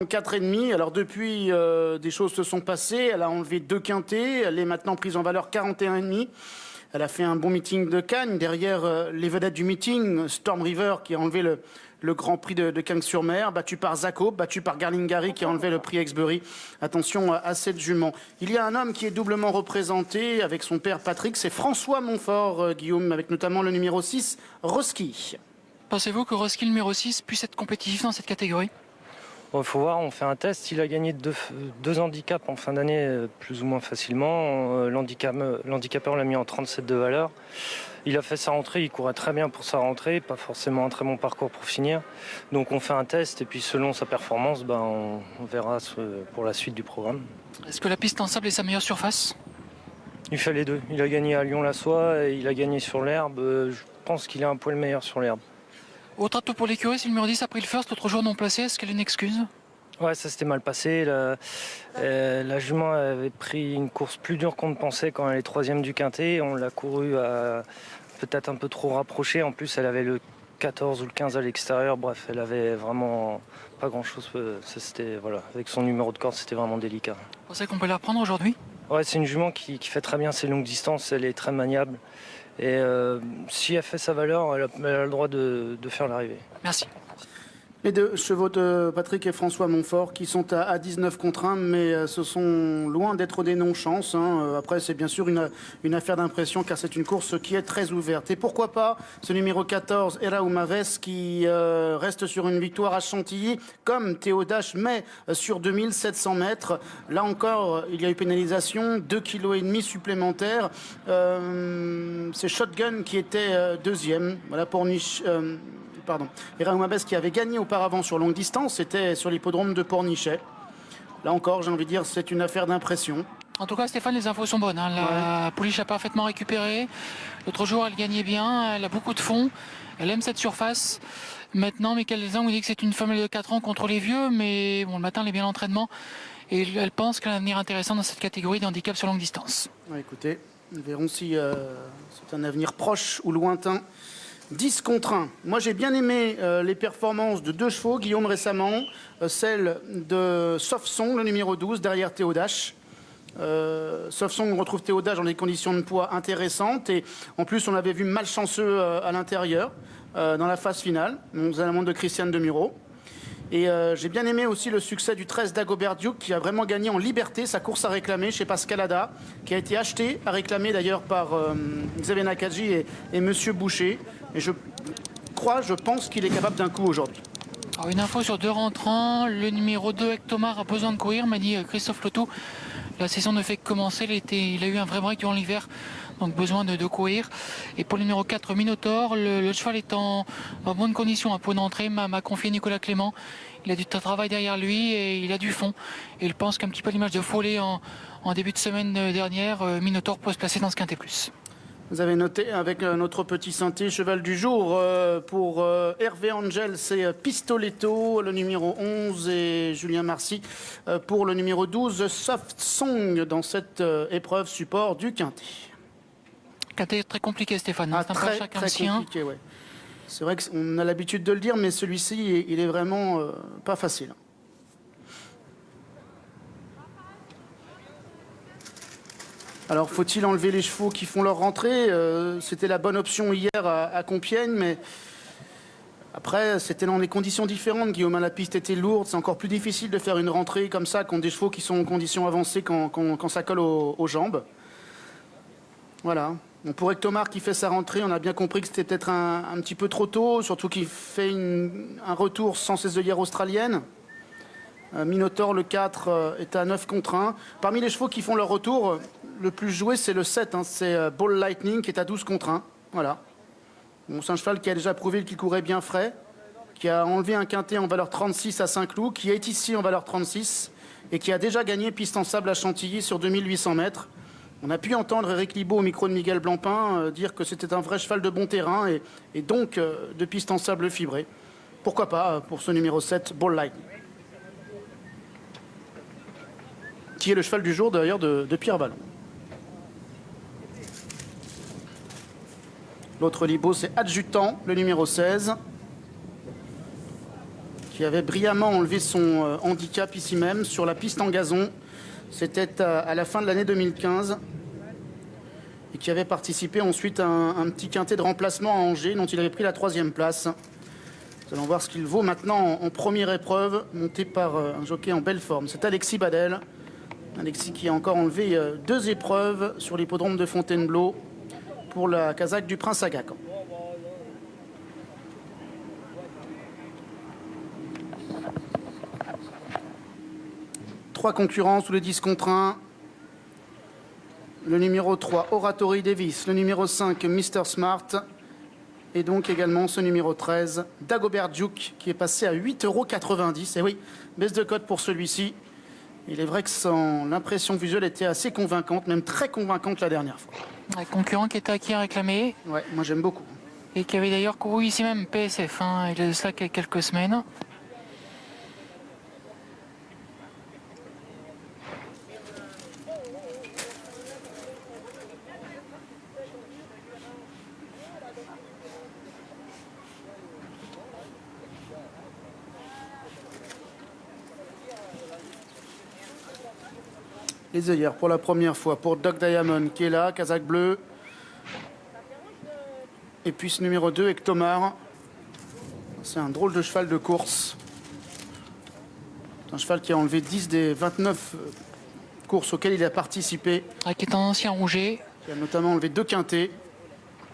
4,5. Alors depuis, des choses se sont passées. Elle a enlevé 2 quintés. Elle est maintenant prise en valeur 41,5. Elle a fait un bon meeting de Cannes. Derrière les vedettes du meeting, Storm River qui a enlevé le Grand Prix de Cagnes-sur-Mer, battu par Zacho, battu par Garlingari qui a enlevé le prix Exbury. Attention à cette jument. Il y a un homme qui est doublement représenté avec son père Patrick, c'est François Montfort, Guillaume, avec notamment le numéro 6, Roski. Pensez-vous que Roski, le numéro 6, puisse être compétitif dans cette catégorie? Il faut voir, on fait un test. Il a gagné deux handicaps en fin d'année, plus ou moins facilement. L'handicapeur l'a mis en 37 de valeur. Il a fait sa rentrée, il courait très bien pour sa rentrée, pas forcément un très bon parcours pour finir. Donc on fait un test et puis selon sa performance, on verra pour la suite du programme. Est-ce que la piste en sable est sa meilleure surface? Il fait les deux. Il a gagné à Lyon-la-Soie et il a gagné sur l'herbe. Je pense qu'il est un poil meilleur sur l'herbe. Autre atout pour l'écurie, si le numéro 10 a pris le first, l'autre jour non placé, est-ce qu'elle a une excuse? Ouais, ça s'était mal passé. La jument avait pris une course plus dure qu'on ne pensait quand elle est 3e du quintet. On l'a couru peut-être un peu trop rapproché. En plus, elle avait le 14 ou le 15 à l'extérieur. Bref, elle avait vraiment pas grand-chose. Voilà, avec son numéro de corde, c'était vraiment délicat. Vous pensez qu'on peut la reprendre aujourd'hui? Ouais, c'est une jument qui fait très bien ses longues distances. Elle est très maniable. Et si elle fait sa valeur, elle a le droit de faire l'arrivée. Merci. Les deux chevaux de Patrick et François Montfort qui sont à 19 contre 1, mais ce sont loin d'être des non-chances. Après, c'est bien sûr une affaire d'impression car c'est une course qui est très ouverte. Et pourquoi pas ce numéro 14, Era Maves, qui reste sur une victoire à Chantilly, comme Théo Dash, mais sur 2700 mètres. Là encore, il y a eu pénalisation, 2,5 kg supplémentaires. C'est Shotgun qui était deuxième. Voilà pour Era qui avait gagné auparavant sur longue distance, c'était sur l'hippodrome de Pornichet. Là encore, j'ai envie de dire, c'est une affaire d'impression. En tout cas, Stéphane, les infos sont bonnes. La pouliche a parfaitement récupéré. L'autre jour, elle gagnait bien, elle a beaucoup de fond. Elle aime cette surface. Maintenant, Michael Lézin nous dit que c'est une femelle de 4 ans contre les vieux, mais bon, le matin, elle est bien l'entraînement. Et elle pense qu'elle a un avenir intéressant dans cette catégorie d'handicap sur longue distance. Écoutez, nous verrons si c'est un avenir proche ou lointain. 10 contre 1. Moi, j'ai bien aimé les performances de 2 chevaux, Guillaume récemment, celle de Sofsong, le numéro 12, derrière Théo Dash. Sofsong, on retrouve Théo Dash dans des conditions de poids intéressantes. Et en plus, on l'avait vu malchanceux à l'intérieur, dans la phase finale, aux alentours de Christiane Demuro. Et j'ai bien aimé aussi le succès du 13 Dagobert Duke qui a vraiment gagné en liberté sa course à réclamer chez Pascal Ada, qui a été acheté à réclamer d'ailleurs par Xavier Nakaji et Monsieur Boucher. Et je pense qu'il est capable d'un coup aujourd'hui. Alors une info sur 2 rentrants. Le numéro 2, Hectomar, a besoin de courir, m'a dit Christophe Lotou. La saison ne fait que commencer. Il a eu un vrai break durant l'hiver, donc besoin de courir. Et pour le numéro 4, Minotaur, le cheval est en bonne condition. Pour une entrée, m'a confié Nicolas Clément. Il a du travail derrière lui et il a du fond. Et il pense qu'un petit peu l'image de Follet en début de semaine dernière, Minotaur peut se placer dans ce quintet plus. Vous avez noté avec notre petit synthé cheval du jour pour Hervé Angel, c'est Pistoletto, le numéro 11, et Julien Marcy pour le numéro 12, Soft Song, dans cette épreuve support du quintet. Quintet très compliqué, Stéphane. Ah, très compliqué, ouais. C'est vrai qu'on a l'habitude de le dire, mais celui-ci, il est vraiment pas facile. Alors, faut-il enlever les chevaux qui font leur rentrée? C'était la bonne option hier à Compiègne, mais après, c'était dans des conditions différentes. Guillaume, la piste était lourde. C'est encore plus difficile de faire une rentrée comme ça contre des chevaux qui sont en conditions avancées quand ça colle aux jambes. Voilà. On pourrait que Thomas qui fait sa rentrée, on a bien compris que c'était peut-être un petit peu trop tôt, surtout qu'il fait un retour sans ses œillères australiennes. Minotaur, le 4, est à 9 contre 1. Parmi les chevaux qui font leur retour, le plus joué, c'est le 7. C'est Ball Lightning qui est à 12 contre 1. Voilà. Bon, c'est un cheval qui a déjà prouvé qu'il courait bien frais, qui a enlevé un quintet en valeur 36 à Saint-Cloud, qui est ici en valeur 36 et qui a déjà gagné piste en sable à Chantilly sur 2800 mètres. On a pu entendre Éric Libaud au micro de Miguel Blancpain dire que c'était un vrai cheval de bon terrain et donc de piste en sable fibré. Pourquoi pas pour ce numéro 7, Ball Lightning, qui est le cheval du jour d'ailleurs de Pierre Vallon. L'autre Libaud, c'est Adjutant, le numéro 16, qui avait brillamment enlevé son handicap ici même, sur la piste en gazon. C'était à la fin de l'année 2015. Et qui avait participé ensuite à un petit quintet de remplacement à Angers, dont il avait pris la 3e place. Nous allons voir ce qu'il vaut maintenant en première épreuve, monté par un jockey en belle forme. C'est Alexis Badel. Alexis qui a encore enlevé 2 épreuves sur l'hippodrome de Fontainebleau pour la casaque du Prince Aga Khan. Trois concurrents sous les 10 contre 1. Le numéro 3, Oratory Davis. Le numéro 5, Mr. Smart. Et donc également ce numéro 13, Dagobert Duke, qui est passé à 8,90 €. Et oui, baisse de cote pour celui-ci. Il est vrai que l'impression visuelle était assez convaincante, même très convaincante la dernière fois. Un concurrent qui était acquis à réclamer. Ouais, moi j'aime beaucoup. Et qui avait d'ailleurs couru ici même PSF, hein, il y a de ça quelques semaines. Les œillères pour la première fois pour Doc Diamond qui est là, casaque bleu. Et puis ce numéro 2, Ectomar. C'est un drôle de cheval de course. C'est un cheval qui a enlevé 10 des 29 courses auxquelles il a participé. Qui est un ancien rouget. Qui a notamment enlevé 2 quintés.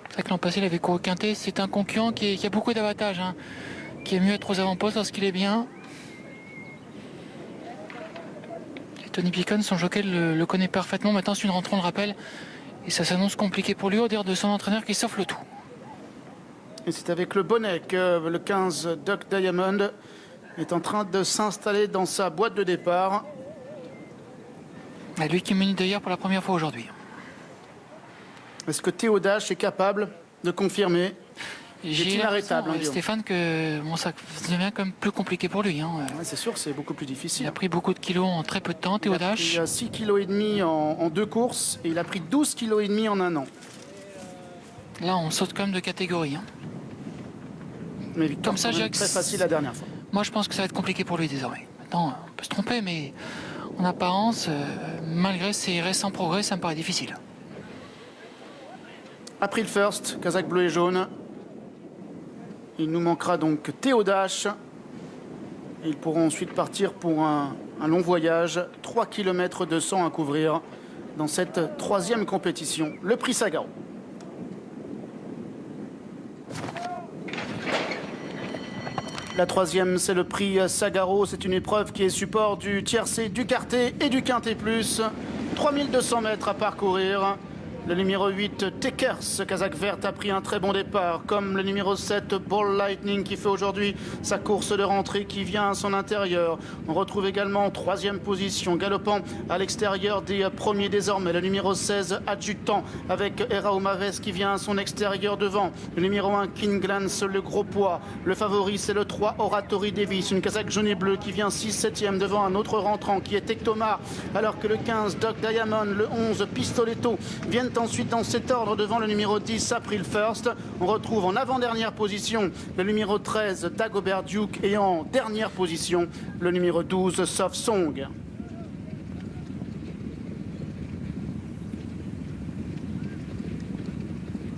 C'est vrai que l'an passé, il avait couru quintet. C'est un concurrent qui a beaucoup d'avantages, hein, qui est mieux être aux avant-postes lorsqu'il est bien. Et Tony Picon, son jockey, le connaît parfaitement. Maintenant, c'est une rentrée, on le rappelle. Et ça s'annonce compliqué pour lui, au dire de son entraîneur Christophe Letout. Et c'est avec le bonnet que le 15 Doc Diamond est en train de s'installer dans sa boîte de départ. Et lui qui mène d'ailleurs pour la première fois aujourd'hui. Est-ce que Théo Dash est capable de confirmer? J'ai inarrêtable, hein, Stéphane, que bon, ça devient quand même plus compliqué pour lui. Hein. Ouais, c'est sûr, c'est beaucoup plus difficile. Il a pris beaucoup de kilos en très peu de temps, Théo Dash. Il a 6,5 kg en 2 courses et il a pris 12,5 kg en 1 an. Là, on saute quand même de catégorie. Hein. Mais victoire Comme ça, quand même Jacques, très facile la dernière fois. Moi, je pense que ça va être compliqué pour lui désormais. Maintenant, on peut se tromper, mais en apparence, malgré ses récents progrès, ça me paraît difficile. April First, casaque bleu et jaune. Il nous manquera donc Théo Dash. Et ils pourront ensuite partir pour un long voyage. 3 km 200 à couvrir dans cette 3e compétition. Le prix Sagaro. La 3e, c'est le prix Sagaro. C'est une épreuve qui est support du tiercé, du quartet et du quintet plus. 3200 mètres à parcourir. Le numéro 8, Tekers, casaque verte, a pris un très bon départ, comme le numéro 7, Ball Lightning, qui fait aujourd'hui sa course de rentrée, qui vient à son intérieur. On retrouve également en 3e position, galopant à l'extérieur des premiers désormais, le numéro 16, Adjutant, avec Erao Maves, qui vient à son extérieur devant. Le numéro 1, King Glance, le gros poids. Le favori, c'est le 3, Oratory Davis, une casaque jaune et bleue, qui vient 6-7e devant un autre rentrant, qui est Ectomar, alors que le 15, Doc Diamond, le 11, Pistoletto, viennent ensuite dans cet ordre devant le numéro 10, April First. On retrouve en avant-dernière position le numéro 13, Dagobert Duke, et en dernière position le numéro 12, Soft Song.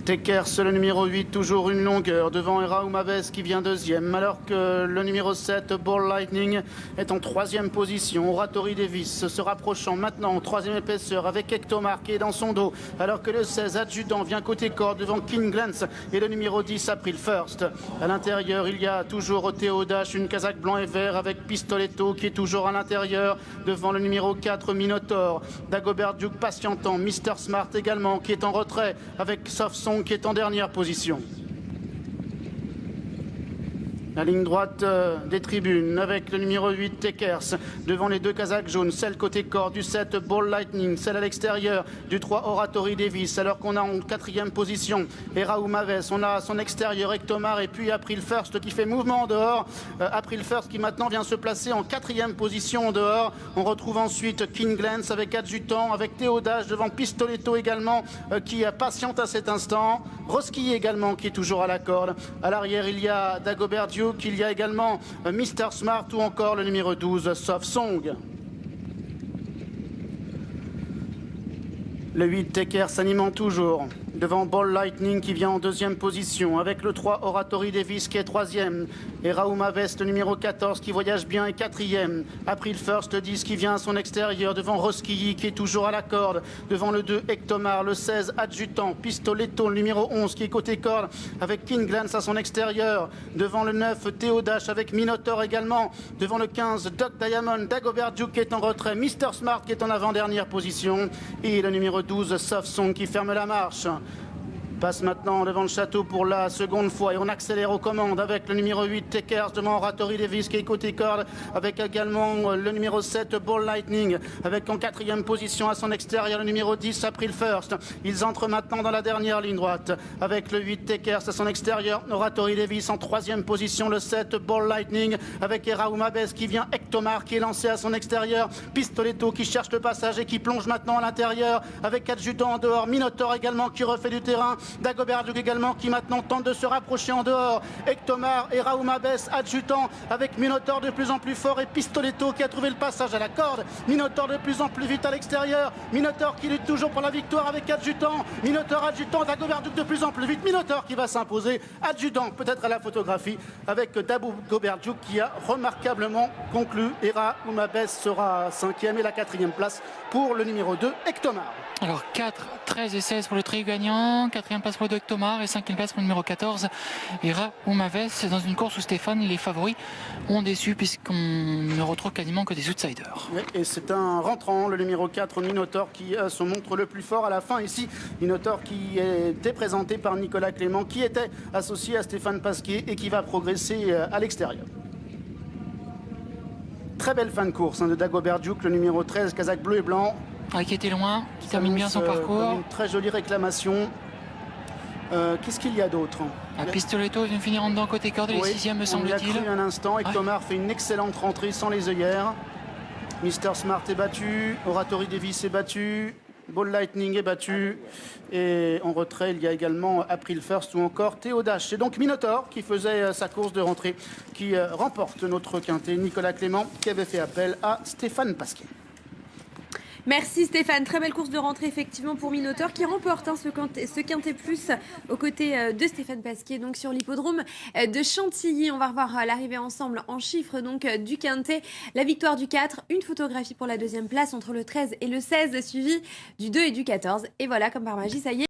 Tekers, le numéro 8, toujours une longueur devant Erao Maves qui vient 2e, alors que le numéro 7, Ball Lightning, est en 3e position. Oratory Davis se rapprochant maintenant en 3e épaisseur avec Ectomar qui est dans son dos, alors que le 16, Adjudant, vient côté corps devant King Glance et le numéro 10, April First. À l'intérieur, il y a toujours Théo Dash, une casaque blanc et vert avec Pistoletto qui est toujours à l'intérieur devant le numéro 4, Minotaur. Dagobert Duke patientant, Mr. Smart également qui est en retrait avec Soft Song qui est en dernière position. La ligne droite des tribunes avec le numéro 8, Tekers, devant les deux casaques jaunes, celle côté corps du 7, Ball Lightning, celle à l'extérieur du 3, Oratory Davis, alors qu'on a en 4e position Erao Maves, on a à son extérieur Ectomar et puis April First qui fait mouvement en dehors. April First qui maintenant vient se placer en 4e position en dehors. On retrouve ensuite King Glance avec Adjutant, avec Théo Dash devant Pistoletto également qui patiente à cet instant. Roski également qui est toujours à la corde. À l'arrière il y a Dagobert Duke Duke, il y a également Mr Smart ou encore le numéro 12, Soft Song. Le 8, Tecker s'animant toujours devant Ball Lightning qui vient en deuxième position avec le 3, Oratory Davis qui est troisième et Raouma Vest, le numéro 14 qui voyage bien est quatrième. April First, le 10 qui vient à son extérieur devant Roskilly qui est toujours à la corde, devant le 2, Ectomar, le 16, Adjutant, Pistoletto, le numéro 11 qui est côté corde avec King Glance à son extérieur, devant le 9, Théodash avec Minotaur également, devant le 15, Doc Diamond, Dagobert Duke qui est en retrait, Mr Smart qui est en avant-dernière position et le numéro 12, Soft Song qui ferme la marche. Passe maintenant devant le château pour la seconde fois et on accélère aux commandes avec le numéro 8 Tekers devant Oratory Davis qui est côté corde, avec également le numéro 7 Ball Lightning avec en quatrième position à son extérieur le numéro 10 April First. Ils entrent maintenant dans la dernière ligne droite avec le 8 Tekers à son extérieur, Oratory Davis en troisième position, le 7 Ball Lightning avec Raouma Bess qui vient, Ectomar qui est lancé à son extérieur, Pistoletto qui cherche le passage et qui plonge maintenant à l'intérieur avec Adjudant en dehors, Minotaur également qui refait du terrain, Dagobert Duke également qui maintenant tente de se rapprocher en dehors, Ectomar et Raouma Bess Adjutant avec Minotaur de plus en plus fort et Pistoletto qui a trouvé le passage à la corde, Minotaur de plus en plus vite à l'extérieur, Minotaur qui lutte toujours pour la victoire avec Adjutant, Minotaur Adjutant, Dagobert Duke de plus en plus vite, Minotaur qui va s'imposer, Adjutant peut-être à la photographie avec Dagobert Duke qui a remarquablement conclu et Raouma Bess sera cinquième et la quatrième place pour le numéro 2 Ectomar. Alors 4, 13 et 16 pour le trio gagnant, 4e place pour le 2 Ectomar et 5e place pour le numéro 14 Era Oumaves, dans une course où Stéphane, les favoris ont déçu puisqu'on ne retrouve quasiment que des outsiders. Oui, et c'est un rentrant, le numéro 4 Minotaur qui se montre le plus fort à la fin ici. Minotaur qui était présenté par Nicolas Clément, qui était associé à Stéphane Pasquier et qui va progresser à l'extérieur. Très belle fin de course de Dagobert Duke, le numéro 13, casaque bleu et blanc. Qui était loin, qui termine bien son parcours. Une très jolie réclamation. Qu'est-ce qu'il y a d'autre? Pistoletto vient finir en dedans côté corde, les 6e me semble-t-il. On y a cru un instant. Ectomar fait une excellente rentrée sans les œillères. Mr Smart est battu. Oratory Davis est battu. Ball Lightning est battu. Et en retrait, il y a également April First ou encore Théodash. C'est donc Minotaur qui faisait sa course de rentrée qui remporte notre quintet. Nicolas Clément qui avait fait appel à Stéphane Pasquier. Merci Stéphane, très belle course de rentrée effectivement pour Minotaur qui remporte ce quintet plus aux côtés de Stéphane Pasquier donc sur l'hippodrome de Chantilly. On va revoir l'arrivée ensemble en chiffres donc du quintet. La victoire du 4, une photographie pour la deuxième place entre le 13 et le 16 suivi du 2 et du 14. Et voilà, comme par magie, ça y est.